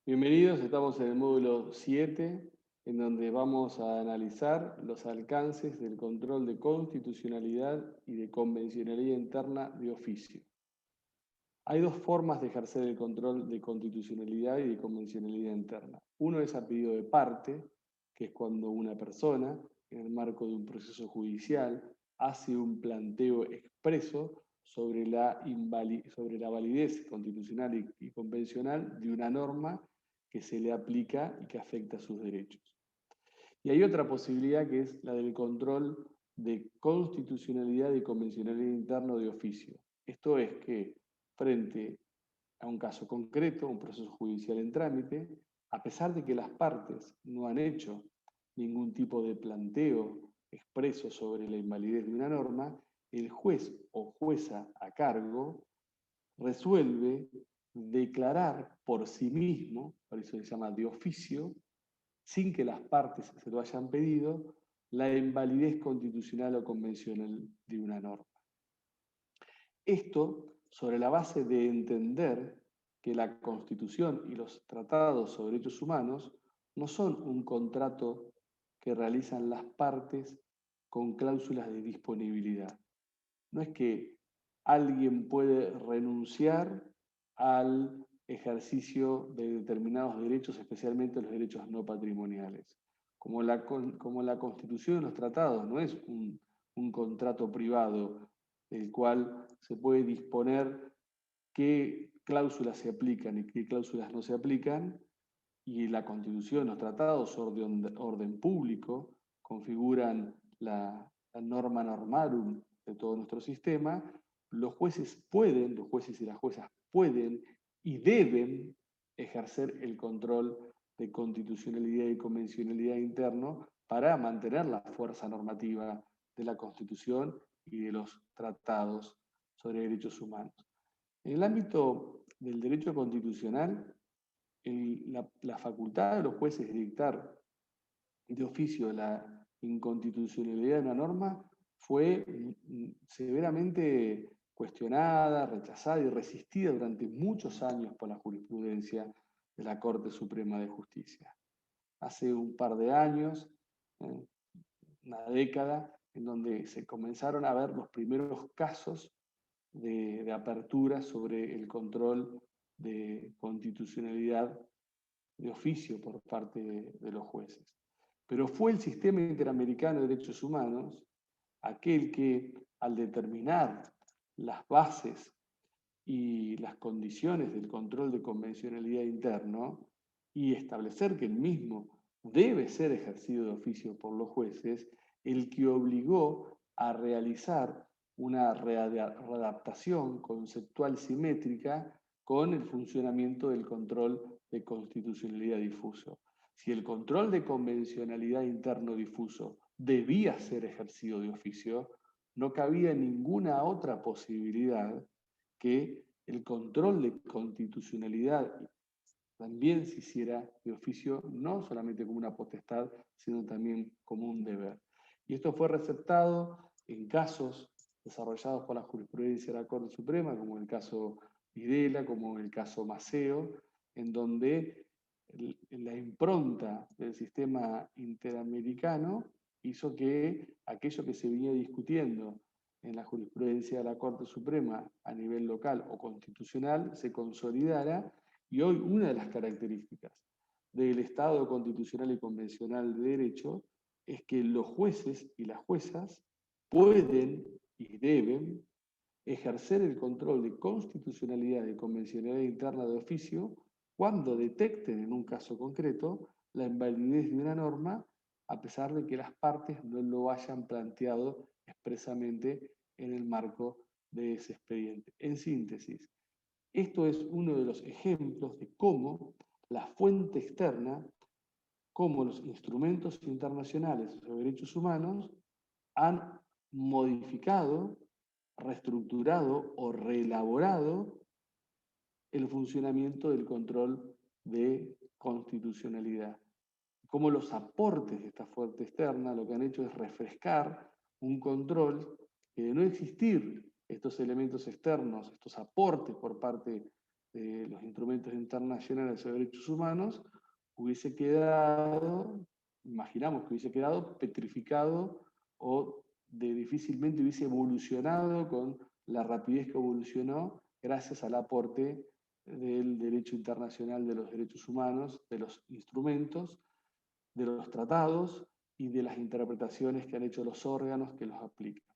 Bienvenidos, estamos en el módulo 7, en donde vamos a analizar los alcances del control de constitucionalidad y de convencionalidad interna de oficio. Hay dos formas de ejercer el control de constitucionalidad y de convencionalidad interna. Uno es a pedido de parte, que es cuando una persona, en el marco de un proceso judicial, hace un planteo expreso sobre sobre la validez constitucional y convencional de una norma que se le aplica y que afecta a sus derechos. Y hay otra posibilidad que es la del control de constitucionalidad y convencionalidad interno de oficio. Esto es que frente a un caso concreto, un proceso judicial en trámite, a pesar de que las partes no han hecho ningún tipo de planteo expreso sobre la invalidez de una norma, el juez o jueza a cargo resuelve declarar por sí mismo, por eso se llama de oficio, sin que las partes se lo hayan pedido, la invalidez constitucional o convencional de una norma. Esto sobre la base de entender que la Constitución y los tratados sobre derechos humanos no son un contrato que realizan las partes con cláusulas de disponibilidad. No es que alguien puede renunciar al ejercicio de determinados derechos, especialmente los derechos no patrimoniales. Como la Constitución y los tratados no es un contrato privado del cual se puede disponer qué cláusulas se aplican y qué cláusulas no se aplican, y la Constitución, los tratados, orden público, configuran la norma normarum de todo nuestro sistema, los jueces y las juezas pueden y deben ejercer el control de constitucionalidad y convencionalidad interno para mantener la fuerza normativa de la Constitución y de los tratados sobre derechos humanos. En el ámbito del derecho constitucional, la facultad de los jueces de dictar de oficio la inconstitucionalidad de una norma fue severamente cuestionada, rechazada y resistida durante muchos años por la jurisprudencia de la Corte Suprema de Justicia. Hace un par de años, una década, en donde se comenzaron a ver los primeros casos de apertura sobre el control de constitucionalidad de oficio por parte de los jueces. Pero fue el sistema interamericano de derechos humanos aquel que, al determinar las bases y las condiciones del control de convencionalidad interno y establecer que el mismo debe ser ejercido de oficio por los jueces, el que obligó a realizar una readaptación conceptual simétrica con el funcionamiento del control de constitucionalidad difuso. Si el control de convencionalidad interno difuso debía ser ejercido de oficio, no cabía ninguna otra posibilidad que el control de constitucionalidad también se hiciera de oficio, no solamente como una potestad, sino también como un deber. Y esto fue receptado en casos desarrollados por la jurisprudencia de la Corte Suprema, como el caso Videla, como el caso Maceo, en donde la impronta del sistema interamericano hizo que aquello que se venía discutiendo en la jurisprudencia de la Corte Suprema a nivel local o constitucional se consolidara, y hoy una de las características del Estado constitucional y convencional de derecho es que los jueces y las juezas pueden y deben ejercer el control de constitucionalidad y convencionalidad interna de oficio cuando detecten en un caso concreto la invalidez de una norma, a pesar de que las partes no lo hayan planteado expresamente en el marco de ese expediente. En síntesis, esto es uno de los ejemplos de cómo la fuente externa, cómo los instrumentos internacionales sobre derechos humanos han modificado, reestructurado o reelaborado el funcionamiento del control de constitucionalidad. Cómo los aportes de esta fuente externa lo que han hecho es refrescar un control que, de no existir estos elementos externos, estos aportes por parte de los instrumentos internacionales sobre derechos humanos, hubiese quedado, imaginamos que hubiese quedado petrificado o difícilmente hubiese evolucionado con la rapidez que evolucionó gracias al aporte del derecho internacional de los derechos humanos, de los instrumentos, de los tratados y de las interpretaciones que han hecho los órganos que los aplican.